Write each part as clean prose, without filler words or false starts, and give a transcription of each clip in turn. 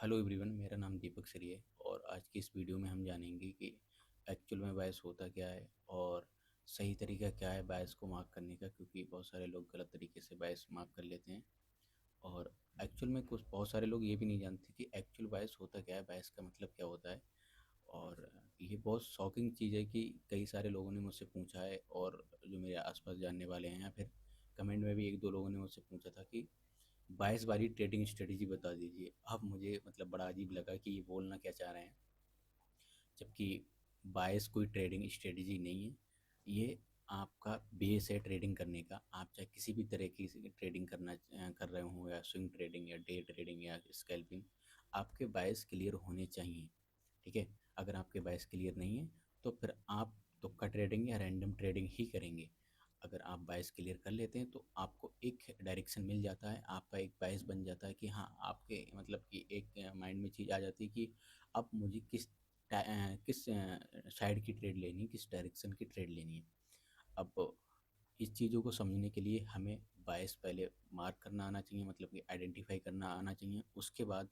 Hello everyone, मेरा नाम दीपक सरी है और आज की इस वीडियो में हम जानेंगे कि एक्चुअल में बायस होता क्या है और सही तरीका क्या है बायस को मार्क करने का, क्योंकि बहुत सारे लोग गलत तरीके से बायस मार्क कर लेते हैं। और एक्चुअल में कुछ बहुत सारे लोग ये भी नहीं जानते कि एक्चुअल बायस होता क्या है, बायस का मतलब क्या होता है। और ये बहुत शॉकिंग चीज़ है कि कई सारे लोगों ने मुझसे पूछा है, और जो मेरे आसपास जानने वाले हैं या फिर कमेंट में भी एक दो लोगों ने मुझसे पूछा था कि बाईस वाली ट्रेडिंग स्ट्रेटेजी बता दीजिए। अब मुझे मतलब बड़ा अजीब लगा कि ये बोलना क्या चाह रहे हैं, जबकि बायस कोई ट्रेडिंग स्ट्रेटेजी नहीं है। ये आपका बेस है ट्रेडिंग करने का। आप चाहे किसी भी तरह की ट्रेडिंग कर रहे हो, या स्विंग ट्रेडिंग या डे ट्रेडिंग या स्कैल्पिंग, आपके बायस क्लियर होने चाहिए। ठीक है। अगर आपके बायस क्लियर नहीं है तो फिर आप तुक्का ट्रेडिंग या रैंडम ट्रेडिंग ही करेंगे। अगर आप बायस क्लियर कर लेते हैं तो आपको एक डायरेक्शन मिल जाता है, आपका एक बायस बन जाता है कि हाँ, आपके मतलब कि एक माइंड में चीज़ आ जाती है कि अब मुझे किस साइड की ट्रेड लेनी है, किस डायरेक्शन की ट्रेड लेनी है। अब इस चीज़ों को समझने के लिए हमें बायस पहले मार्क करना आना चाहिए, मतलब कि आइडेंटिफाई करना आना चाहिए। उसके बाद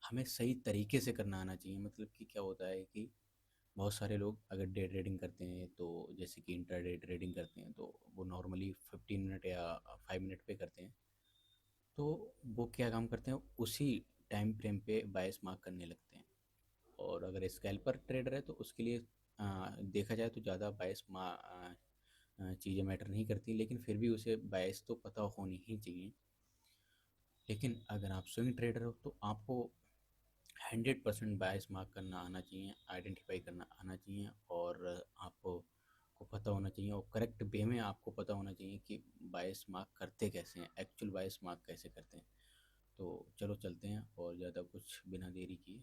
हमें सही तरीके से करना आना चाहिए। मतलब कि क्या होता है कि बहुत सारे लोग अगर डे ट्रेडिंग करते हैं, तो जैसे कि इंट्राडे ट्रेडिंग करते हैं, तो वो नॉर्मली 15 मिनट या 5 मिनट पे करते हैं। तो वो क्या काम करते हैं, उसी टाइम फ्रेम पे बायस मार्क करने लगते हैं। और अगर स्कैल्पर ट्रेडर है तो उसके लिए देखा जाए तो ज़्यादा चीज़ें मैटर नहीं करती, लेकिन फिर भी उसे बायस तो पता होनी ही चाहिए। लेकिन अगर आप स्विंग ट्रेडर हो तो आपको 100% बायस मार्क करना आना चाहिए, आइडेंटिफाई करना आना चाहिए, और आपको को पता होना चाहिए, और करेक्ट वे में आपको पता होना चाहिए कि बायस मार्क करते कैसे हैं, एक्चुअल बायस मार्क कैसे करते हैं। तो चलो चलते हैं और ज़्यादा कुछ बिना देरी किए।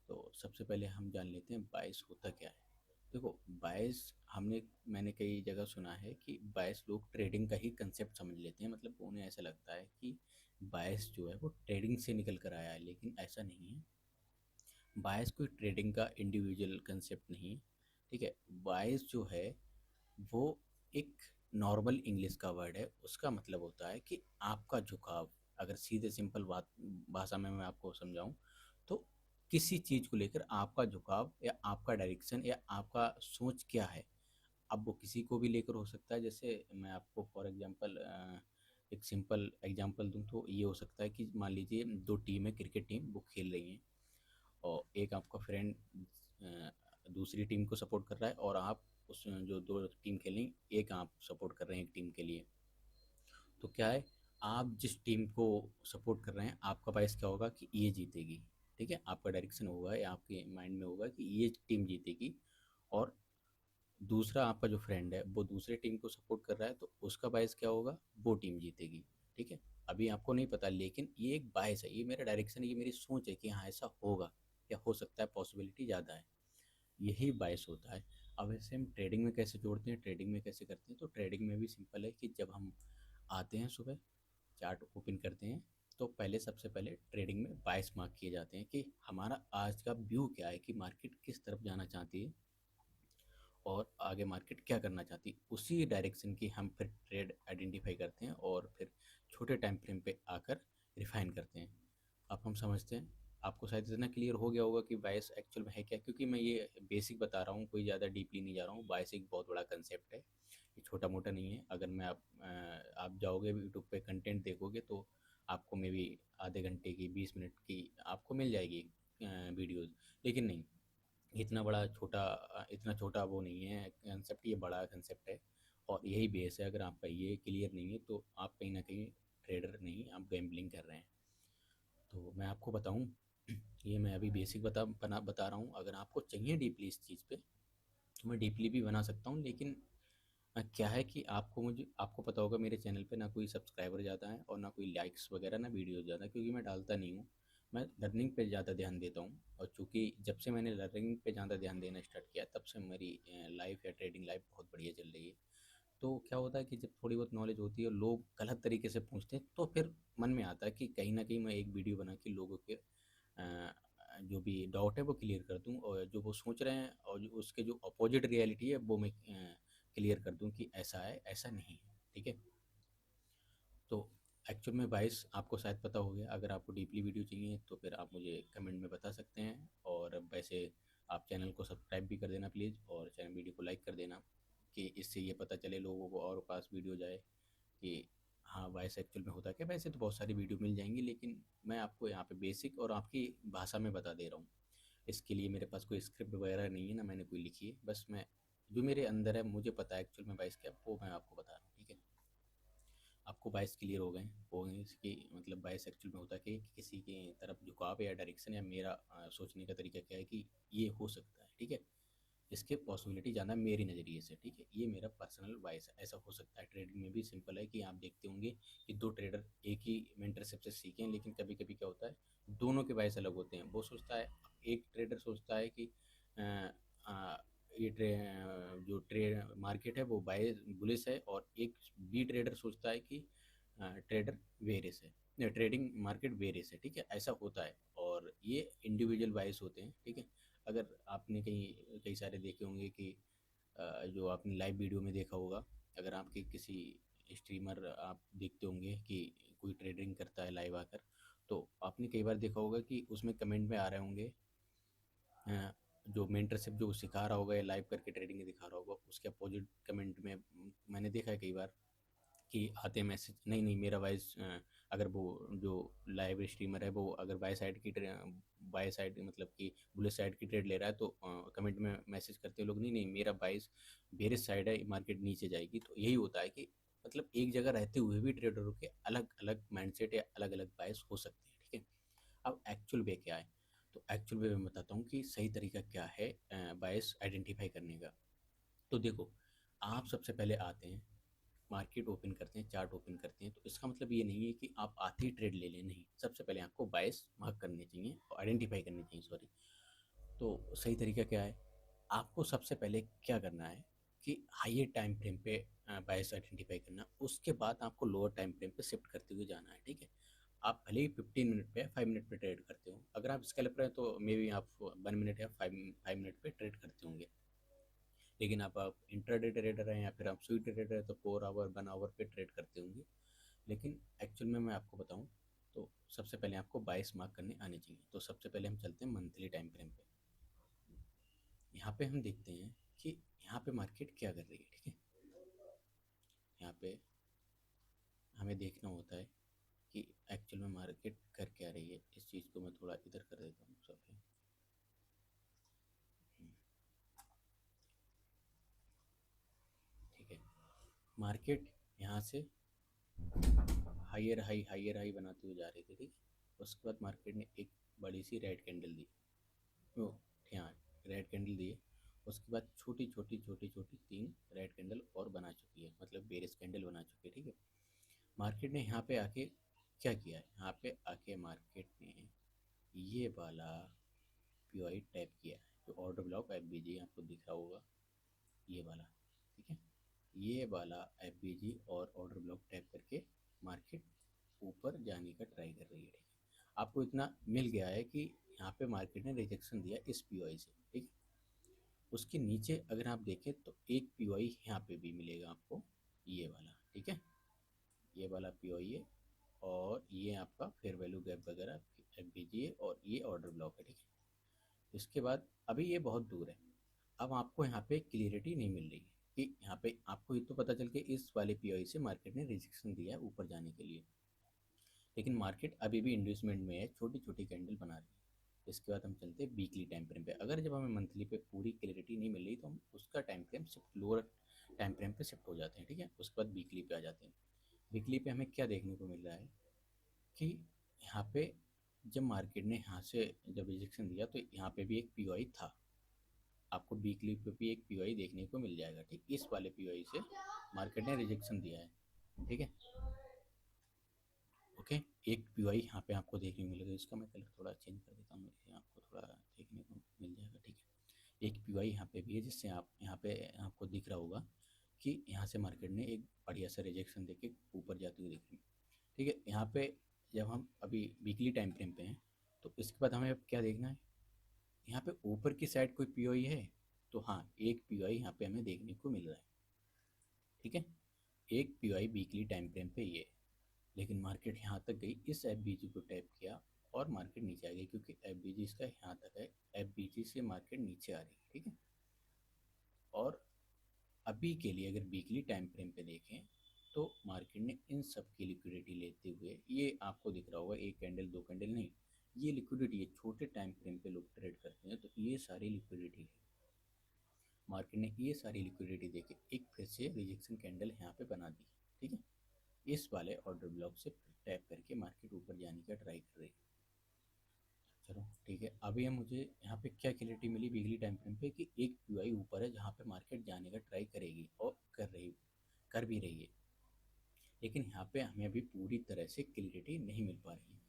तो सबसे पहले हम जान लेते हैं बायस होता क्या है। देखो, बायस मैंने कई जगह सुना है कि बायस लोग ट्रेडिंग का ही कंसेप्ट समझ लेते हैं। मतलब उन्हें ऐसा लगता है कि बायस जो है वो ट्रेडिंग से निकल कर आया है, लेकिन ऐसा नहीं है। बायस कोई ट्रेडिंग का इंडिविजुअल कंसेप्ट नहीं है। ठीक है। बायस जो है वो एक नॉर्मल इंग्लिश का वर्ड है। उसका मतलब होता है कि आपका झुकाव, अगर सीधे सिंपल बात भाषा में मैं आपको समझाऊं, तो किसी चीज़ को लेकर आपका झुकाव या आपका डायरेक्शन या आपका सोच क्या है। अब वो किसी को भी लेकर हो सकता है। जैसे मैं आपको फॉर एग्जांपल एक सिंपल एग्जांपल दूं तो ये हो सकता है कि मान लीजिए दो टीम है, क्रिकेट टीम, वो खेल रही हैं, और एक आपका फ्रेंड दूसरी टीम को सपोर्ट कर रहा है, और आप उस जो दो टीम खेलें, एक आप सपोर्ट कर रहे हैं एक टीम के लिए। तो क्या है, आप जिस टीम को सपोर्ट कर रहे हैं, आपका बायस क्या होगा कि ये जीतेगी। ठीक है। आपका डायरेक्शन होगा या आपके माइंड में होगा कि ये टीम जीतेगी। और दूसरा आपका जो फ्रेंड है वो दूसरे टीम को सपोर्ट कर रहा है, तो उसका बायस क्या होगा, वो टीम जीतेगी। ठीक है। अभी आपको नहीं पता, लेकिन ये एक बायस है, ये मेरा डायरेक्शन है, ये मेरी सोच है कि हाँ ऐसा होगा या हो सकता है, पॉसिबिलिटी ज़्यादा है। यही बायस होता है। अब ऐसे हम ट्रेडिंग में कैसे जोड़ते हैं, ट्रेडिंग में कैसे करते हैं, तो ट्रेडिंग में भी सिंपल है कि जब हम आते हैं सुबह, चार्ट ओपन करते हैं, तो पहले सबसे पहले ट्रेडिंग में बायस मार्क किए जाते हैं कि हमारा आज का व्यू क्या है, कि मार्केट किस तरफ जाना चाहती है और आगे मार्केट क्या करना चाहती है। उसी डायरेक्शन की हम फिर ट्रेड आइडेंटिफाई करते हैं और फिर छोटे टाइम फ्रेम पे आकर रिफाइन करते हैं। अब हम समझते हैं, आपको शायद इतना क्लियर हो गया होगा कि बायस एक्चुअल में है क्या, क्योंकि मैं ये बेसिक बता रहा हूँ, कोई ज़्यादा डीपली नहीं जा रहा हूँ। बायस एक बहुत बड़ा कंसेप्ट है, ये छोटा मोटा नहीं है। अगर आप जाओगे यूट्यूब पे कंटेंट देखोगे तो आपको मे बी आधे घंटे की 20 मिनट की आपको मिल जाएगी वीडियोज़। लेकिन नहीं, इतना छोटा वो नहीं है कंसेप्ट, ये बड़ा कंसेप्ट है। और यही बेस है। अगर आपका ये क्लियर नहीं है तो आप कहीं ना कहीं ट्रेडर नहीं, आप गैम्बलिंग कर रहे हैं। तो मैं आपको बताऊं, ये मैं अभी बेसिक बता रहा हूँ। अगर आपको चाहिए डीपली इस चीज़ पे तो मैं डीपली भी बना सकता हूँ, लेकिन क्या है कि आपको पता होगा मेरे चैनल पे ना कोई सब्सक्राइबर ज़्यादा है और ना कोई लाइक्स वगैरह, ना वीडियो ज़्यादा, क्योंकि मैं डालता नहीं हूँ। मैं लर्निंग पे ज़्यादा ध्यान देता हूँ, और चूँकि जब से मैंने लर्निंग पे ज़्यादा ध्यान देना स्टार्ट किया, तब से मेरी लाइफ या ट्रेडिंग लाइफ बहुत बढ़िया चल रही है। तो क्या होता है कि जब थोड़ी बहुत नॉलेज होती है और लोग गलत तरीके से पूछते हैं, तो फिर मन में आता है कि कहीं ना कहीं मैं एक वीडियो बना के लोगों के जो भी डाउट है वो क्लियर कर दूं, और जो वो सोच रहे हैं और जो उसके जो अपोजिट रियलिटी है वो मैं क्लियर कर दूं कि ऐसा है, ऐसा नहीं है। ठीक है। तो एक्चुअल में बाइस आपको शायद पता हो गया। अगर आपको डीपली वीडियो चाहिए तो फिर आप मुझे कमेंट में बता सकते हैं, और वैसे आप चैनल को सब्सक्राइब भी कर देना प्लीज़, और चैनल वीडियो को लाइक कर देना, कि इससे ये पता चले लोगों को और पास वीडियो जाए कि हाँ वाइस एक्चुअल में होता क्या। वैसे तो बहुत सारी वीडियो मिल जाएंगी, लेकिन मैं आपको यहाँ पे बेसिक और आपकी भाषा में बता दे रहा हूँ। इसके लिए मेरे पास कोई स्क्रिप्ट वगैरह नहीं है, ना मैंने कोई लिखी है, बस मैं जो मेरे अंदर है मुझे पता है एक्चुअल में वाइस क्या, वो मैं आपको बता रहा हूँ, ठीक है। आपको बायस क्लियर हो गए इसकी मतलब बायस एक्चुअल में होता क्या है कि किसी की तरफ झुकाव या डायरेक्शन, या मेरा सोचने का तरीका क्या है कि ये हो सकता है, ठीक है। इसके पॉसिबिलिटी ज़्यादा मेरी नज़रिए से, ठीक है। ये मेरा पर्सनल बायस है, ऐसा हो सकता है। ट्रेडिंग में भी सिंपल है कि आप देखते होंगे कि दो ट्रेडर एक ही मेंटरशिप से सीखे हैं, लेकिन कभी कभी क्या होता है दोनों के बायस अलग होते हैं। वो सोचता है, एक ट्रेडर सोचता है कि अ, अ, ये जो ट्रेड मार्केट है वो बाय बुलिश है, और एक बी ट्रेडर सोचता है कि ट्रेडर वेरिस है, ट्रेडिंग मार्केट वेरिस है, ठीक है। ऐसा होता है, और ये इंडिविजुअल बायस होते हैं, ठीक है। अगर आपने कहीं कई सारे देखे होंगे कि जो आपने लाइव वीडियो में देखा होगा, अगर आपके किसी स्ट्रीमर आप देखते होंगे कि कोई ट्रेडिंग करता है लाइव आकर, तो आपने कई बार देखा होगा कि उसमें कमेंट में आ रहे होंगे जो मेंटरशिप जो सिखा रहा होगा या लाइव करके ट्रेडिंग दिखा रहा होगा, उसके अपोजिट कमेंट में मैंने देखा है कई बार कि आते हैं मैसेज, नहीं नहीं मेरा वाइस, अगर वो जो लाइव स्ट्रीमर है वो अगर बाय साइड मतलब कि बुलिश साइड की ट्रेड ले रहा है, तो कमेंट में मैसेज करते हैं लोग, नहीं नहीं मेरा बाइस बेरिश साइड है, मार्केट नीचे जाएगी। तो यही होता है कि मतलब एक जगह रहते हुए भी ट्रेडरों के अलग अलग माइंडसेट या अलग अलग बायस हो सकते हैं, ठीक है। अब एक्चुअल वे क्या है, तो एक्चुअल वे मैं बताता हूँ कि सही तरीका क्या है बायस आइडेंटिफाई करने का। तो देखो, आप सबसे पहले आते हैं, मार्केट ओपन करते हैं, चार्ट ओपन करते हैं, तो इसका मतलब ये नहीं है कि आप आते ही ट्रेड ले लें, नहीं। सबसे पहले आपको बायस मार्क करने चाहिए और आइडेंटिफाई करने चाहिए, सॉरी। तो सही तरीका क्या है, आपको सबसे पहले क्या करना है कि हाइयर टाइम फ्रेम पे बायस आइडेंटिफाई करना, उसके बाद आपको लोअर टाइम फ्रेम पे शिफ्ट करते हुए जाना है, ठीक है। आप भले ही 15 मिनट पे 5 मिनट पे ट्रेड करते हो, अगर आप स्कैल्पर हैं तो मे बी आप 1 मिनट या 5 मिनट पे ट्रेड करते होंगे, लेकिन आप इंट्राडे ट्रेडर हैं या फिर आप स्विंग ट्रेडर हैं तो 4 आवर 1 आवर पे ट्रेड करते होंगे। लेकिन एक्चुअल में मैं आपको बताऊं, तो सबसे पहले आपको बाइस मार्क करने आने चाहिए। तो सबसे पहले हम चलते हैं मंथली टाइम फ्रेम पे। यहाँ पे हम देखते हैं कि यहाँ पे मार्केट क्या कर रही है, ठीक है। यहाँ पे हमें देखना होता है कि एक्चुअल में मार्केट कर क्या रही है। इस चीज़ को मैं थोड़ा इधर कर देता हूँ सफेद, ठीक है। मार्केट यहाँ से हाइयर हाई बनाते हुए जा रही थी, ठीक है। उसके बाद मार्केट ने एक बड़ी सी रेड कैंडल दी, ओ यहाँ रेड कैंडल दी है। उसके बाद छोटी छोटी छोटी छोटी 3 रेड कैंडल और बना चुकी है, मतलब बेरिश कैंडल बना चुकी है, ठीक है। मार्केट ने यहाँ पे आके क्या किया है, यहाँ पे आके मार्केट ने ये वाला पीओआई टैप किया है, जो ऑर्डर ब्लॉक एफबीजी आपको दिख रहा होगा, ये वाला, ठीक है। ये वाला एफबीजी और ऑर्डर ब्लॉक टैप करके मार्केट ऊपर जाने का ट्राई कर रही है, ठीक है। आपको इतना मिल गया है कि यहाँ पे मार्केट ने रिजेक्शन दिया इस पीओआई से, ठीक है। उसके नीचे अगर आप देखें तो एक पीओआई यहाँ पे भी मिलेगा आपको, ये वाला, ठीक है। ये वाला पीओआई है, और ये आपका फेयर वैल्यू गैप वगैरह एफबीजी है, और ये ऑर्डर ब्लॉक है, ठीक है। इसके बाद अभी ये बहुत दूर है। अब आपको यहाँ पे क्लियरिटी नहीं मिल रही है कि यहाँ पे आपको ये तो पता चल के इस वाले पीओआई से मार्केट ने रिजेक्शन दिया है ऊपर जाने के लिए, लेकिन मार्केट अभी भी इंड्यूसमेंट में है, छोटी छोटी कैंडल बना रही है। इसके बाद हम चलते हैं वीकली टाइम फ्रेम पे। अगर जब हमें मंथली पे पूरी क्लियरिटी नहीं मिल रही तो हम उसका time frame shift lower time frame पे शिफ्ट हो जाते हैं, ठीक है। उसके बाद वीकली पे आ जाते हैं। वीकली पे हमें क्या देखने को मिल रहा है कि यहाँ पे जब मार्केट ने यहाँ से जब रिजेक्शन दिया तो यहाँ पे भी एक पीओआई था। आपको वीकली पे भी एक पीओआई देखने को मिल जाएगा, ठीक। इस वाले पीओआई से मार्केट ने रिजेक्शन दिया है, ठीक है। ओके, एक पीओआई यहाँ पे आपको देखने को मिलेगा। इसका मैं कलर थोड़ा चेंज कर देता हूँ, इससे आपको थोड़ा देखने को मिल जाएगा, ठीक है। एक पीओआई यहाँ पे भी है, जिससे आप यहाँ पे आपको दिख रहा होगा कि यहाँ से मार्केट ने एक बढ़िया सा रिजेक्शन देके ऊपर जाते हुए दिख रही है, ठीक है। यहाँ पे जब हम अभी वीकली टाइम फ्रेम पे हैं, तो इसके बाद हमें अब क्या देखना है, यहाँ पे ऊपर की साइड कोई पीओआई है, तो हाँ एक पीओआई यहाँ पे हमें देखने को मिल रहा है, ठीक है। एक पीओआई वीकली टाइम फ्रेम पे ये, लेकिन मार्केट यहाँ तक गई, इस एफ को टैप किया और मार्केट नीचे आ गई, क्योंकि एफ इसका यहाँ तक है, एफ से मार्केट नीचे आ रही है, ठीक है। और अभी के लिए अगर वीकली टाइम फ्रेम पे देखें तो मार्केट ने इन सब की लिक्विडिटी लेते हुए, ये आपको दिख रहा होगा एक कैंडल दो कैंडल नहीं, ये लिक्विडिटी है, छोटे टाइम फ्रेम पे लोग ट्रेड करते हैं, तो ये सारी लिक्विडिटी है। मार्केट ने ये सारी लिक्विडिटी देके एक फिर से रिजेक्शन कैंडल यहाँ पे बना दी, ठीक है। इस वाले ऑर्डर ब्लॉक से टैप करके मार्केट ऊपर जाने का ट्राई कर रही है। चलो ठीक है, अभी हम मुझे यहाँ पे क्या क्लैरिटी मिली वीकली टाइम फ्रेम पे कि एक पीआई ऊपर है जहाँ पे मार्केट जाने का ट्राई करेगी और कर भी रही है, लेकिन यहाँ पे हमें अभी पूरी तरह से क्लैरिटी नहीं मिल पा रही है।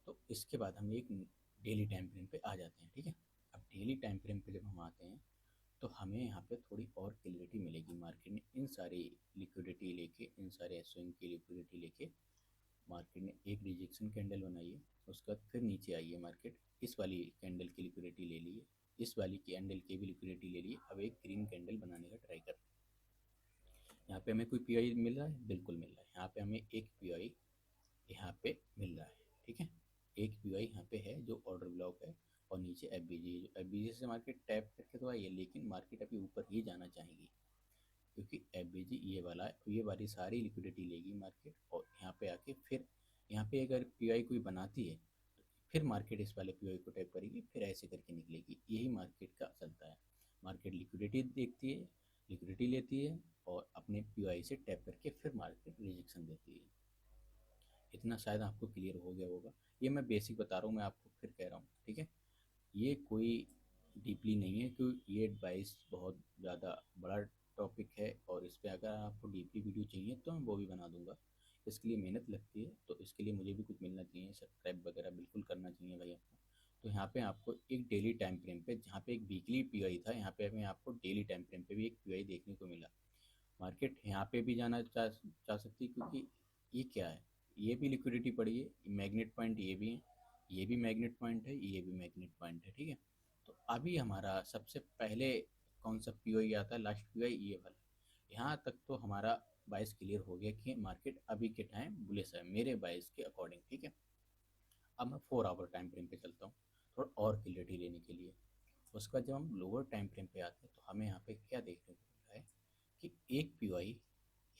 तो इसके बाद हम एक डेली टाइम फ्रेम पे आ जाते हैं, ठीक है। अब डेली टाइम फ्रेम पे जब हम आते हैं तो हमें यहाँ पे थोड़ी और क्लैरिटी मिलेगी। मार्केट ने इन सारी लिक्विडिटी लेके, इन सारे एसओएम की लिक्विडिटी लेके मार्केट ने एक रिजेक्शन कैंडल बनाई है, उसके बाद फिर नीचे आई है मार्केट, इस वाली कैंडल की लिक्विडिटी ले ली है, इस वाली कैंडल की भी लिक्विडिटी ले ली है, अब एक ग्रीन कैंडल बनाने का ट्राई कर रहे हैं। यहाँ पे हमें कोई पीआई मिल रहा है? बिल्कुल मिल रहा है। यहाँ पे हमें एक पीआई यहाँ पे मिल रहा है, ठीक है। एक पीआई यहाँ पे है जो ऑर्डर ब्लॉक है, और नीचे एफबीजी है, जो एफबीजी से मार्केट टैप करके तो आई है, लेकिन मार्केट अभी ऊपर ही जाना चाहेगी, क्योंकि एफबीजी ये वाला है, ये वाली सारी लिक्विडिटी लेगी मार्केट, और यहाँ पे आके फिर यहाँ पे अगर पीआई कोई बनाती है तो फिर मार्केट इस वाले पीआई को टैप करेगी, फिर ऐसे करके निकलेगी। यही मार्केट का चलता है। मार्केट लिक्विडिटी देखती है, लिक्विडिटी लेती है, और अपने पीआई से टैप करके फिर मार्केट रिजेक्शन देती है। इतना शायद आपको क्लियर हो गया होगा। ये मैं बेसिक बता रहा हूँ, मैं आपको फिर कह रहा हूँ, ठीक है। ये कोई डीपली नहीं है, क्योंकि ये एडवाइस बहुत ज़्यादा बड़ा टॉपिक है, और इस पर अगर आपको डीपली वीडियो चाहिए तो मैं वो भी बना दूंगा। इसके लिए मेहनत लगती है, तो इसके लिए मुझे भी कुछ मिलना चाहिए, सब्सक्राइब वगैरह बिल्कुल करना चाहिए भाई आपको। तो यहाँ पे आपको एक डेली टाइम फ्रेम पे, जहाँ पे एक वीकली पीआई था, यहाँ पे हमें आपको डेली टाइम फ्रेम पे भी एक पीआई देखने को मिला। मार्केट यहाँ पे भी जाना चाह सकती है, क्योंकि ये क्या है, ये भी लिक्विडिटी पड़ी है, मैग्नेट पॉइंट ये भी है, ये भी मैग्नेट पॉइंट है, ये भी मैग्नेट पॉइंट है, ठीक है। तो अभी हमारा सबसे पहले कौन सा पीओई आता है, लास्ट पीओई ये वाला। यहाँ तक तो हमारा बाइस क्लियर हो गया कि मार्केट अभी के टाइम बुलिश है मेरे बाइस के अकॉर्डिंग, ठीक है। अब मैं 4 आवर टाइम फ्रेम पे चलता हूँ थोड़ा और क्लियरिटी लेने के लिए। उसके बाद जब हम लोअर टाइम फ्रेम पे आते हैं तो हमें यहाँ पे क्या देखने को मिल रहा है कि एक पीओई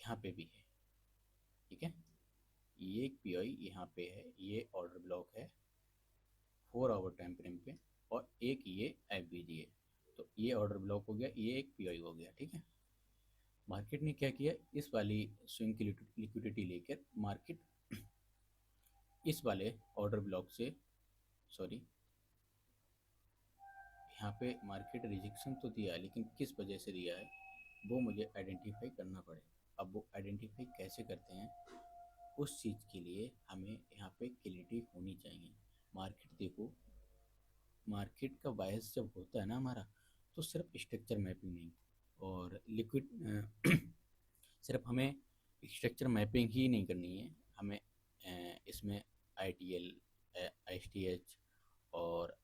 यहाँ पे भी है, ठीक है। ये एक पीओई यहाँ पे है, ये ऑर्डर ब्लॉक है 4 आवर टाइम फ्रेम पे, और एक ये एफबीजी है। तो ये ऑर्डर ब्लॉक हो गया, ये एक पीओई हो गया, ठीक है। मार्केट ने क्या किया, इस वाली स्विंग की लिक्विडिटी लेकर मार्केट इस वाले ऑर्डर ब्लॉक से, सॉरी, यहाँ पे मार्केट रिजेक्शन तो दिया है, लेकिन किस वजह से दिया है वो मुझे आइडेंटिफाई करना पड़ेगा। अब वो आइडेंटिफाई कैसे करते हैं, उस चीज़ के लिए हमें यहाँ पे क्लैरिटी होनी चाहिए। मार्केट देखो, मार्केट का बायस जब होता है ना हमारा, तो सिर्फ स्ट्रक्चर मैपिंग नहीं, और लिक्विड सिर्फ हमें स्ट्रक्चर मैपिंग ही नहीं करनी है, हमें इसमें I T L, H T H और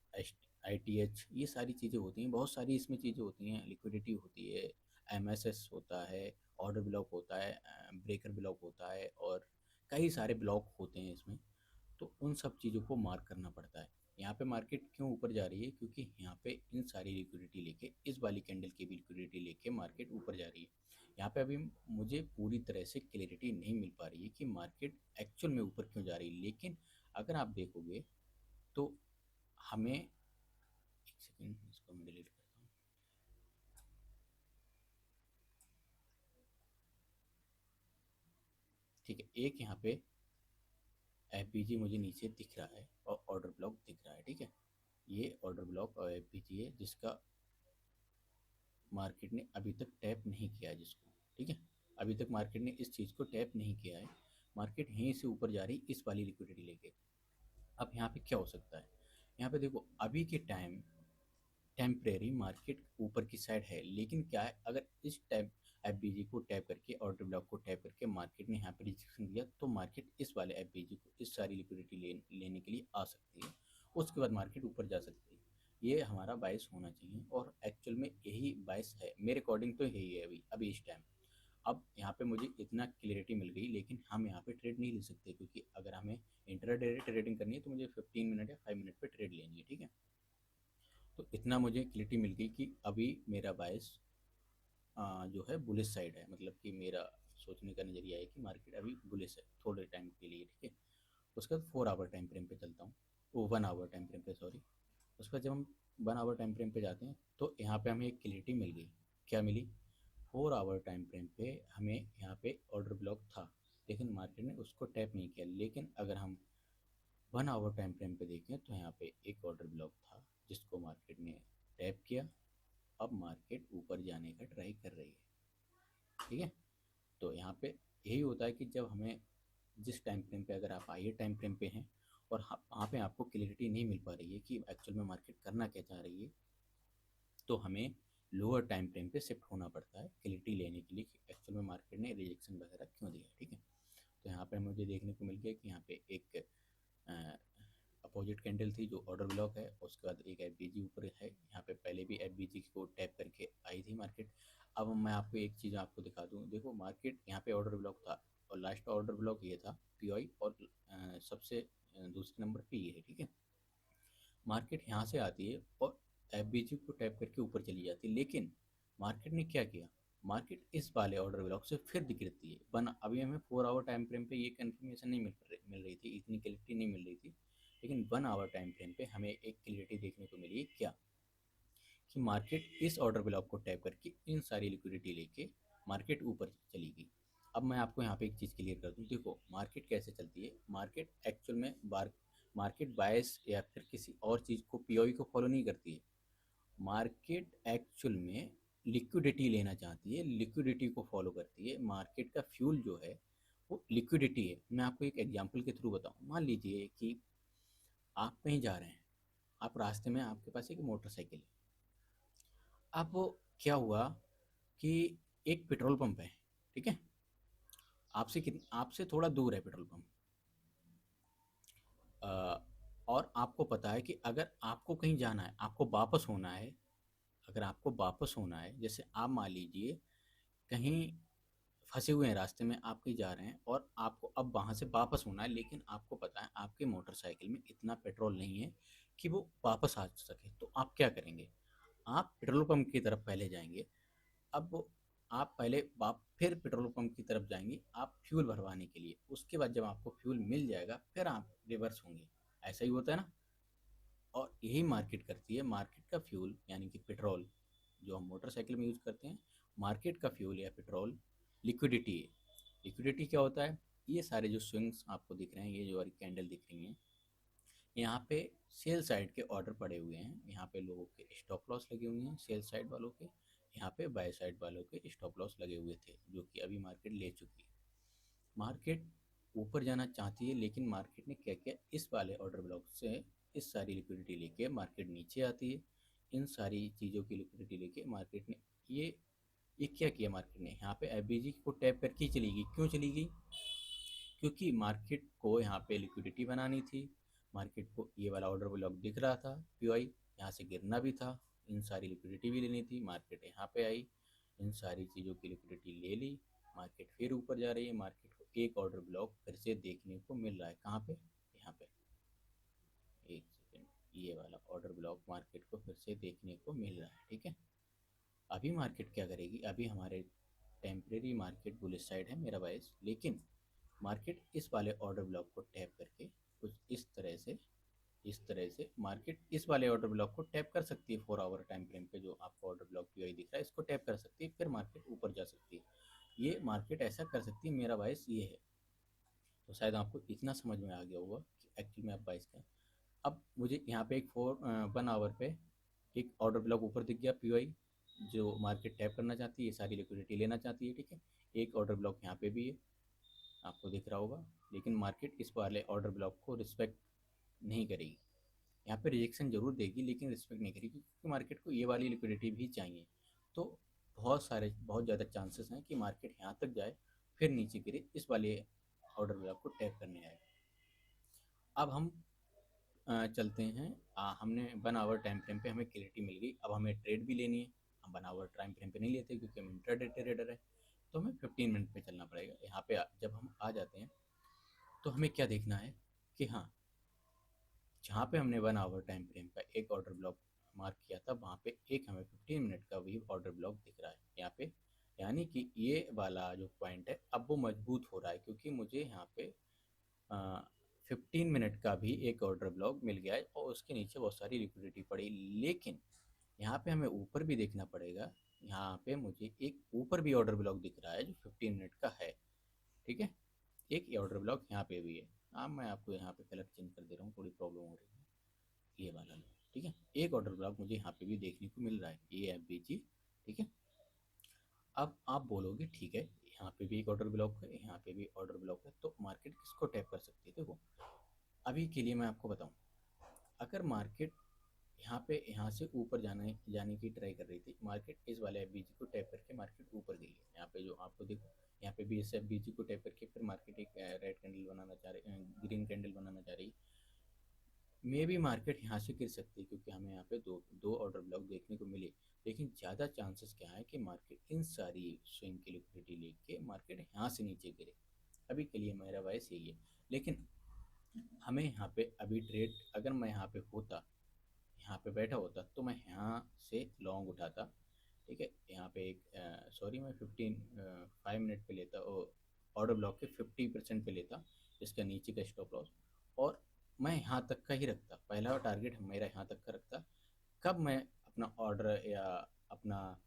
आई टी एच, ये सारी चीज़ें होती हैं, बहुत सारी इसमें चीज़ें होती हैं, लिक्विडिटी होती है, एम एस एस होता है, ऑर्डर ब्लॉक होता है, ब्रेकर ब्लॉक होता है, और कई सारे ब्लॉक होते हैं इसमें। तो उन सब चीज़ों को मार्क करना पड़ता है। यहाँ पे मार्केट क्यों ऊपर जा रही है, क्योंकि यहाँ पे इन सारी लिक्विडिटी लेके, इस वाली कैंडल की भी लिक्विडिटी लेके मार्केट ऊपर जा रही है। यहाँ पे अभी मुझे पूरी तरह से क्लैरिटी नहीं मिल पा रही है कि मार्केट एक्चुअल में ऊपर क्यों जा रही है, लेकिन अगर आप देखोगे तो हमें, एक सेकेंड इसको मैं डिलीट करता हूँ, ठीक है। एक यहाँ पे एफ मुझे नीचे दिख रहा है और ऑर्डर ब्लॉक दिख रहा है, ठीक है। ये ऑर्डर ब्लॉक और एफ है जिसका मार्केट ने अभी तक टैप नहीं किया है, जिसको, ठीक है। अभी तक मार्केट ने इस चीज़ को टैप नहीं किया है। मार्केट यहीं से ऊपर जा रही इस वाली लिक्विडिटी लेके। अब यहाँ पे क्या हो सकता है, यहाँ पे देखो अभी के टाइम टेम्परेरी मार्केट ऊपर की साइड है, लेकिन क्या है, अगर इस टाइम एफ को टैप करके, ऑर्डर ब्लॉक को टैप करके मार्केट ने यहाँ पे रिजेक्शन दिया, तो मार्केट इस वाले एफ को, इस सारी लिक्विडिटी लेने के लिए आ सकती है। उसके बाद मार्केट ऊपर जा सकती है। ये हमारा बाइस होना चाहिए, और एक्चुअल में यही बाइस है मेरे अकॉर्डिंग, तो यही है अभी अभी इस टाइम। अब यहाँ पे मुझे इतना क्लियरिटी मिल गई, लेकिन हम यहाँ पे ट्रेड नहीं ले सकते, क्योंकि अगर हमें इंट्राडे ट्रेडिंग करनी है तो मुझे 15 मिनट या 5 मिनट पे ट्रेड लेनी है, ठीक है। तो इतना मुझे क्लियरिटी मिल गई कि अभी मेरा बायस जो है बुलिश साइड है, मतलब कि मेरा सोचने का नज़रिया है कि मार्केट अभी बुलिश है थोड़े टाइम के लिए, ठीक है। उसके बाद 4 आवर टाइम फ्रेम पे चलता हूँ, वो 1 आवर टाइम फ्रेम पे, सॉरी। उसके बाद जब हम 1 आवर टाइम फ्रेम पे जाते हैं तो यहाँ पे हमें एक क्लियरिटी मिल गई। क्या मिली? 4 आवर टाइम फ्रेम पे हमें यहाँ पे ऑर्डर ब्लॉक था, लेकिन मार्केट ने उसको टैप नहीं किया। लेकिन अगर हम 1 आवर टाइम फ्रेम पे देखें तो यहाँ पे एक ऑर्डर ब्लॉक था जिसको मार्केट ने टैप किया। अब मार्केट ऊपर जाने का ट्राई कर रही है, ठीक है। तो यहाँ पे यही होता है कि जब हमें जिस टाइम फ्रेम पे, अगर आप हाइयर टाइम फ्रेम पे हैं और वहाँ पे आपको क्लियरिटी नहीं मिल पा रही है कि एक्चुअल में मार्केट करना क्या चाह रही है, तो हमें लोअर टाइम फ्रेम पे शिफ्ट होना पड़ता है क्लियरिटी लेने के लिए कि एक्चुअल में मार्केट ने रिजेक्शन वगैरह क्यों दिया, ठीक है। तो यहाँ पे मुझे देखने को मिल गया कि यहाँ पे एक अपोजिट कैंडल थी जो ऑर्डर ब्लॉक है, उसके बाद एक एफ ऊपर है। यहाँ पे पहले भी एफ को टैप करके आई थी मार्केट। अब मैं आपको एक चीज़ आपको दिखा दूँ, देखो मार्केट यहाँ पे ऑर्डर ब्लॉक था और लास्ट ऑर्डर ब्लॉक ये था पी और सबसे दूसरे नंबर पे ये है, ठीक है। मार्केट यहाँ से आती है और एफ को टैप करके ऊपर चली जाती है, लेकिन मार्केट ने क्या किया, मार्केट इस वाले ऑर्डर ब्लॉक से फिर गिरती है। बना अभी हमें 4 आवर टाइम फ्रेम पे ये कंफर्मेशन नहीं मिल रही थी, इतनी क्लियरिटी नहीं मिल रही थी, लेकिन 1 आवर टाइम फ्रेम पे हमें एक क्लियरिटी देखने को मिली। क्या? कि मार्केट इस ऑर्डर ब्लॉक को टैप करके इन सारी लिक्विडिटी लेके मार्केट ऊपर चली गई। अब मैं आपको यहाँ पे एक चीज़ क्लियर कर दूँ, देखो मार्केट कैसे चलती है। मार्केट एक्चुअल में मार्केट बायस या फिर किसी और चीज़ को, पीओई को फॉलो नहीं करती है। मार्केट एक्चुअल में लिक्विडिटी लेना चाहती है, लिक्विडिटी को फॉलो करती है। मार्केट का फ्यूल जो है वो लिक्विडिटी है। मैं आपको एक एग्जांपल के थ्रू बताऊं, मान लीजिए कि आप कहीं जा रहे हैं, आप रास्ते में, आपके पास एक मोटरसाइकिल है। अब वो क्या हुआ कि एक पेट्रोल पंप है, ठीक है, आपसे थोड़ा दूर है पेट्रोल पंप। और आपको पता है कि अगर आपको कहीं जाना है, आपको वापस होना है, अगर आपको वापस होना है, जैसे आप मान लीजिए कहीं फंसे हुए हैं रास्ते में, आप कहीं जा रहे हैं और आपको अब वहाँ से वापस होना है, लेकिन आपको पता है आपके मोटरसाइकिल में इतना पेट्रोल नहीं है कि वो वापस आ सके। तो आप क्या करेंगे? आप पेट्रोल पंप की तरफ पहले जाएंगे। अब आप पहले आप फिर पेट्रोल पंप की तरफ जाएंगे आप फ्यूल भरवाने के लिए। उसके बाद जब आपको फ्यूल मिल जाएगा फिर आप रिवर्स होंगे। ऐसा ही होता है ना। और यही मार्केट करती है। मार्केट का फ्यूल यानी कि पेट्रोल जो हम मोटरसाइकिल में यूज़ करते हैं, मार्केट का फ्यूल या पेट्रोल लिक्विडिटी है। लिक्विडिटी क्या होता है? ये सारे जो स्विंग्स आपको दिख रहे हैं, ये जो वाली कैंडल दिख रही हैं, यहाँ पे सेल साइड के ऑर्डर पड़े हुए हैं। यहाँ पे लोगों के स्टॉप लॉस लगे हुए हैं सेल साइड वालों के, यहाँ पे बाय साइड वालों के स्टॉप लॉस लगे हुए थे, जो कि अभी मार्केट ले चुकी है। मार्केट ऊपर जाना चाहती है, लेकिन मार्केट ने क्या किया, इस वाले ऑर्डर ब्लॉक से इस सारी लिक्विडिटी लेके मार्केट नीचे आती है। इन सारी चीज़ों की लिक्विडिटी लेके मार्केट ने ये क्या किया, मार्केट ने यहाँ पे एफ को टैप करके ही चली गई। क्यों चली गई? क्योंकि मार्केट को यहाँ पे लिक्विडिटी बनानी थी। मार्केट को ये वाला ऑर्डर ब्लॉक दिख रहा था पीओई, यहाँ से गिरना भी था, इन सारी लिक्विडिटी भी लेनी थी। मार्केट यहाँ पे आई, इन सारी चीज़ों की लिक्विडिटी ले ली, मार्केट फिर ऊपर जा रही है। मार्केट को एक ऑर्डर ब्लॉक फिर से देखने को मिल रहा है। कहाँ पे? यहाँ पे। एक सेकेंड, ये वाला ऑर्डर ब्लॉक मार्केट को फिर से देखने को मिल रहा है, ठीक है। अभी मार्केट क्या करेगी? अभी हमारे टेम्परेरी मार्केट बुलिश साइड है मेरा वाइस, लेकिन मार्केट इस वाले ऑर्डर ब्लॉक को टैप करके कुछ इस तरह से मार्केट इस वाले ऑर्डर ब्लॉक को टैप कर सकती है। 4 आवर टाइम फ्रेम पे जो आपको ऑर्डर ब्लॉक पीओई दिख रहा है, इसको टैप कर सकती है, फिर मार्केट ऊपर जा सकती है। ये मार्केट ऐसा कर सकती है, मेरा बायस ये है। तो शायद आपको इतना समझ में आ गया होगा कि एक्चुअल में आप बायस का। अब मुझे यहाँ पे एक 1 आवर पे एक ऑर्डर ब्लॉक ऊपर दिख गया पीओई, जो मार्केट टैप करना चाहती है, ये सारी लिक्विडिटी लेना चाहती है, ठीक है। एक ऑर्डर ब्लॉक यहाँ पे भी है, आपको दिख रहा होगा, लेकिन मार्केट इस वाले ऑर्डर ब्लॉक को रिस्पेक्ट नहीं करेगी। यहाँ पे रिजेक्शन जरूर देगी लेकिन रिस्पेक्ट नहीं करेगी, क्योंकि मार्केट को ये वाली लिक्विडिटी भी चाहिए। तो बहुत ज़्यादा चांसेस हैं कि मार्केट यहाँ तक जाए फिर नीचे गिरे, इस वाले ऑर्डर ब्लॉक को टैप करने आए। अब हम चलते हैं। हमने 1 आवर टाइम फ्रेम पे हमें क्लियरिटी मिल गई, अब हमें ट्रेड भी लेनी है। हम 1 आवर टाइम फ्रेम पे नहीं लेते क्योंकि हम इंट्राडे ट्रेडर है। तो हमें 15 मिनट पे चलना पड़ेगा। यहाँ पे जब हम आ जाते हैं तो हमें क्या देखना है कि हाँ, जहाँ पे हमने 1 आवर टाइम फ्रेम का एक ऑर्डर ब्लॉक मार्क किया था, वहाँ पे एक हमें 15 मिनट का भी ऑर्डर ब्लॉक दिख रहा है यहाँ पे। यानी कि ये वाला जो पॉइंट है अब वो मजबूत हो रहा है, क्योंकि मुझे यहाँ पे 15 मिनट का भी एक ऑर्डर ब्लॉक मिल गया है और उसके नीचे बहुत सारी लिक्विडिटी पड़ी। लेकिन यहाँ पे हमें ऊपर भी देखना पड़ेगा। यहाँ पे मुझे एक ऊपर भी ऑर्डर ब्लॉक दिख रहा है जो 15 मिनट का है। ठीक है, एक ऑर्डर ब्लॉक यहाँ पे भी है। अब मैं आपको यहाँ पे कलर चेंज कर दे रहा हूँ, थोड़ी प्रॉब्लम हो रही है, ये वाला लो। ठीक है, एक ऑर्डर ब्लॉक मुझे यहाँ पे भी देखने को मिल रहा है, ये एफ बी जी। ठीक है, अब आप बोलोगे ठीक है, यहाँ पे भी एक ऑर्डर ब्लॉक है, यहाँ पे भी ऑर्डर ब्लॉक है, तो मार्केट किसको टैप कर सकती है? देखो, अभी के लिए मैं आपको बताऊँ, अगर मार्केट यहाँ से ऊपर जाने की ट्राई कर रही थी, मार्केट इस वाले एफ बी जी को टैप करके मार्केट ऊपर गई है। यहाँ पे जो आपको देखो, यहाँ पे भी इस एफ बी जी को टैप करके फिर मार्केट एक रेड कैंडल बनाना चाह रही, ग्रीन कैंडल बनाना चाह रही। मे भी मार्केट यहाँ से गिर सकती है, क्योंकि हमें यहाँ पे दो दो ऑर्डर ब्लॉक देखने को मिले। लेकिन ज़्यादा चांसेस क्या है कि मार्केट इन सारी स्विंग की लिक्विडिटी लेके मार्केट यहाँ से नीचे गिरे। अभी के लिए मेरा वॉइस यही है। लेकिन हमें यहाँ पे अभी ट्रेड, अगर मैं यहाँ पे होता, यहाँ पे बैठा होता, तो मैं यहाँ से लॉन्ग उठाता। ठीक है, यहाँ पे एक सॉरी, मैं 5 मिनट पे लेता और ऑर्डर ब्लॉक के 50% पे लेता, इसका नीचे का स्टॉप लॉस, और मैं यहाँ तक का ही रखता। पहला टारगेट मेरा यहाँ तक का रखता। कब मैं अपना ऑर्डर या अपना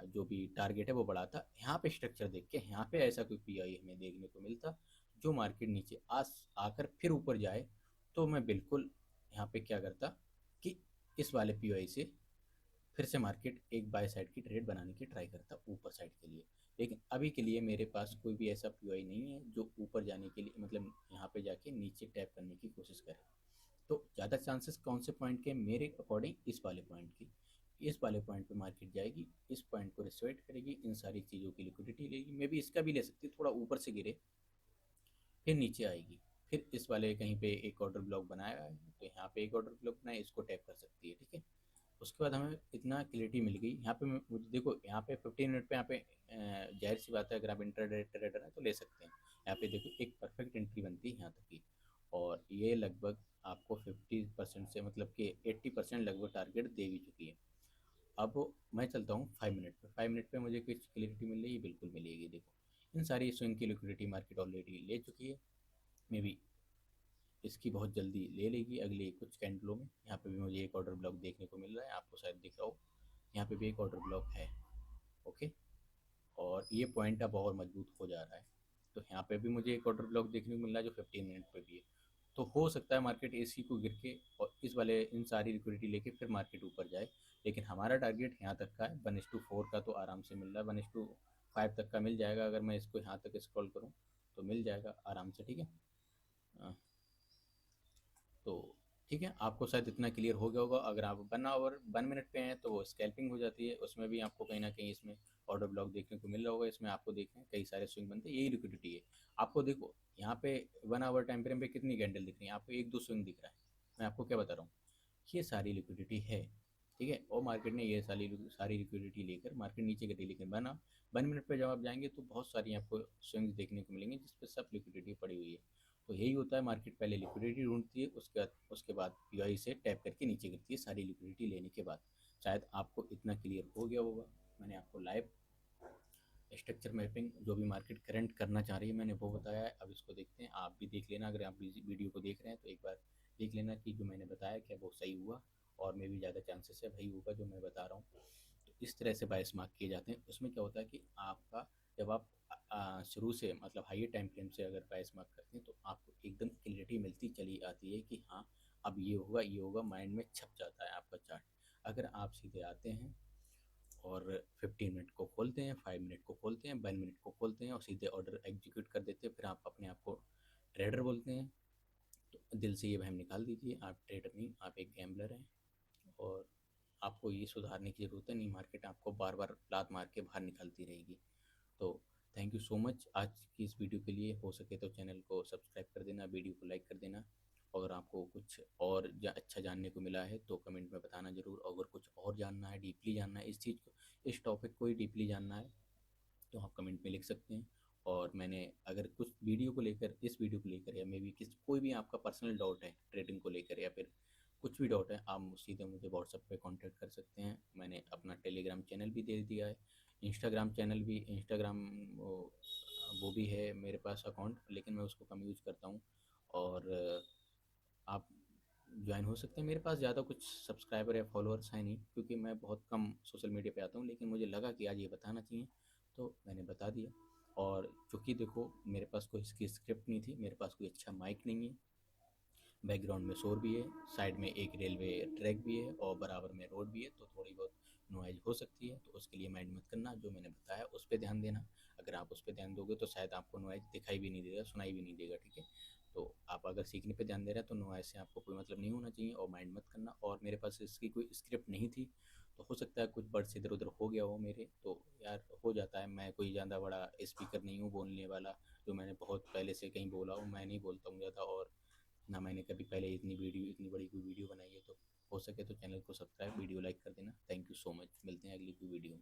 जो भी टारगेट है वो बढ़ाता, यहाँ पे स्ट्रक्चर देख के यहाँ पे ऐसा कोई पी आई हमें देखने को मिलता जो मार्केट नीचे आकर फिर ऊपर जाए, तो मैं बिल्कुल यहाँ पे क्या करता कि इस वाले पी आई से फिर से मार्केट एक बाय साइड की ट्रेड बनाने की ट्राई करता ऊपर साइड के लिए। लेकिन अभी के लिए मेरे पास कोई भी ऐसा पीआई नहीं है जो ऊपर जाने के लिए, मतलब यहाँ पे जाके नीचे टैप करने की कोशिश करे। तो ज़्यादा चांसेस कौन से पॉइंट के? मेरे अकॉर्डिंग इस वाले पॉइंट की। इस वाले पॉइंट पे मार्केट जाएगी, इस पॉइंट को रिस्पेक्ट करेगी, इन सारी चीज़ों की लिक्विडिटी लेगी। मे बी इसका भी ले सकती है, थोड़ा ऊपर से गिरे फिर नीचे आएगी, फिर इस वाले कहीं पे एक ऑर्डर ब्लॉक बनाया है तो यहाँ पे एक ऑर्डर ब्लॉक बनाया, इसको टैप कर सकती है। ठीक है, उसके बाद हमें इतना क्लियरिटी मिल गई। यहाँ पे मुझे देखो, यहाँ पे 15 मिनट पे यहाँ पे जाहिर सी बात है, अगर आप इंटरडे ट्रेडर हैं तो ले सकते हैं। यहाँ पे देखो एक परफेक्ट एंट्री बनती है यहाँ तक की, और ये लगभग आपको 50% से, मतलब कि 80% लगभग टारगेट दे भी चुकी है। अब मैं चलता हूँ 5 मिनट पे। 5 मिनट पे मुझे कुछ क्लियरिटी मिल रही है, बिल्कुल मिलेगी। देखो, इन सारी स्विंग की लिक्विडिटी मार्केट ऑलरेडी ले चुकी है। मे बी इसकी बहुत जल्दी ले लेगी अगले कुछ कैंडलों में। यहाँ पे भी मुझे एक ऑर्डर ब्लॉक देखने को मिल रहा है, आपको शायद दिख रहा हो, यहाँ पे भी एक ऑर्डर ब्लॉक है। ओके, और ये पॉइंट अब और मजबूत हो जा रहा है। तो यहाँ पे भी मुझे एक ऑर्डर ब्लॉक देखने को मिल रहा है जो 15 मिनट पे भी है। तो हो सकता है मार्केट इसी को गिर के और इस वाले इन सारी लिक्विडिटी लेके फिर मार्केट ऊपर जाए। लेकिन हमारा टारगेट यहाँ तक का है, 1:4 का तो आराम से मिल रहा है, 1:5 तक का मिल जाएगा। अगर मैं इसको यहाँ तक स्क्रॉल करूँ तो मिल जाएगा आराम से। ठीक है, तो ठीक है, आपको शायद इतना क्लियर हो गया होगा। अगर आप 1 मिनट पे हैं तो वो स्कैल्पिंग हो जाती है, उसमें भी आपको कहीं ना कहीं इसमें ऑर्डर ब्लॉक देखने को मिल रहा होगा। इसमें आपको देखें कई सारे स्विंग बनते हैं, यही लिक्विडिटी है। आपको देखो यहाँ पे 1 आवर टाइम फ्रेम पे कितनी कैंडल दिख रही है? आपको एक दो स्विंग दिख रहा है। मैं आपको क्या बता रहा हूँ, ये सारी लिक्विडिटी है। ठीक है, और मार्केट ने ये सारी सारी लिक्विडिटी लेकर मार्केट नीचे गई, लेकिन 1 मिनट पे जब आप जाएंगे तो बहुत सारी आपको स्विंग्स देखने को मिलेंगे जिसपे सब लिक्विडिटी पड़ी हुई है। तो यही होता है, मार्केट पहले लिक्विडिटी ढूंढती है, उसके बाद पीआई से टैप करके नीचे गिरती है सारी लिक्विडिटी लेने के बाद। शायद आपको इतना क्लियर हो गया होगा। मैंने आपको लाइव स्ट्रक्चर मैपिंग जो भी मार्केट करंट करना चाह रही है मैंने वो बताया है। अब इसको देखते हैं, आप भी देख लेना। अगर आप वीडियो को देख रहे हैं तो एक बार देख लेना कि जो मैंने बताया क्या वो सही हुआ, और मे भी ज़्यादा चांसेस है वही होगा जो मैं बता रहा हूँ। तो इस तरह से बायस मार्क किए जाते हैं। उसमें क्या होता है कि आपका, जब आप शुरू से मतलब हाई टाइम फ्रेम से अगर बायस मार्क करते हैं तो आपको एकदम क्लियरिटी मिलती चली आती है कि हाँ अब ये होगा, माइंड में छप जाता है आपका चार्ट। अगर आप सीधे आते हैं और 15 मिनट को खोलते हैं, 5 मिनट को खोलते हैं, 1 मिनट को खोलते हैं और सीधे ऑर्डर एग्जीक्यूट कर देते हैं, फिर आप अपने आप को ट्रेडर बोलते हैं, तो दिल से ये वहम निकाल दीजिए, आप ट्रेडर नहीं, आप एक गैम्बलर हैं। और आपको ये सुधारने की ज़रूरत है नहीं, मार्केट आपको बार बार लात मार के बाहर निकालती रहेगी। तो थैंक यू सो मच आज की इस वीडियो के लिए। हो सके तो चैनल को सब्सक्राइब कर देना, वीडियो को लाइक कर देना। अगर आपको कुछ और अच्छा जानने को मिला है तो कमेंट में बताना ज़रूर। अगर कुछ और जानना है, डीपली जानना है इस चीज़ को, इस टॉपिक को ही डीपली जानना है तो आप कमेंट में लिख सकते हैं। और मैंने अगर कुछ वीडियो को लेकर, इस वीडियो को लेकर, या मे बी किस कोई भी आपका पर्सनल डाउट है ट्रेडिंग को लेकर, या फिर कुछ भी डाउट है, आप सीधे मुझे व्हाट्सएप पे कांटेक्ट कर सकते हैं। मैंने अपना टेलीग्राम चैनल भी दे दिया है, इंस्टाग्राम चैनल भी, इंस्टाग्राम वो भी है मेरे पास अकाउंट, लेकिन मैं उसको कम यूज़ करता हूँ। और आप ज्वाइन हो सकते हैं। मेरे पास ज़्यादा कुछ सब्सक्राइबर या फॉलोअर्स हैं नहीं, क्योंकि मैं बहुत कम सोशल मीडिया पे आता हूँ, लेकिन मुझे लगा कि आज ये बताना चाहिए, तो मैंने बता दिया। और चूँकि देखो, मेरे पास कोई इसकी स्क्रिप्ट नहीं थी, मेरे पास कोई अच्छा माइक नहीं है, बैकग्राउंड में शोर भी है, साइड में एक रेलवे ट्रैक भी है और बराबर में रोड भी है, तो थोड़ी बहुत नॉइज़ हो सकती है। तो उसके लिए माइंड मत करना, जो मैंने बताया उस पर ध्यान देना। अगर आप उस पर ध्यान दोगे तो शायद आपको नॉइज़ दिखाई भी नहीं देगा, सुनाई भी नहीं देगा, ठीक है। तो आप अगर सीखने पे ध्यान दे रहे हैं तो नॉइज़ से आपको कोई मतलब नहीं होना चाहिए, और माइंड मत करना। और मेरे पास इसकी कोई स्क्रिप्ट नहीं थी, तो हो सकता है कुछ वर्ड्स इधर उधर हो गया हो मेरे, तो यार हो जाता है। मैं कोई ज़्यादा बड़ा स्पीकर नहीं हूँ बोलने वाला, जो मैंने बहुत पहले से कहीं बोला हूँ, मैं नहीं बोलता हूँ ज़्यादा। और ना मैंने कभी पहले इतनी बड़ी कोई वीडियो बनाई है। तो हो सके तो चैनल को सब्सक्राइब, वीडियो लाइक कर देना। थैंक यू सो मच, मिलते हैं अगली कोई वीडियो में।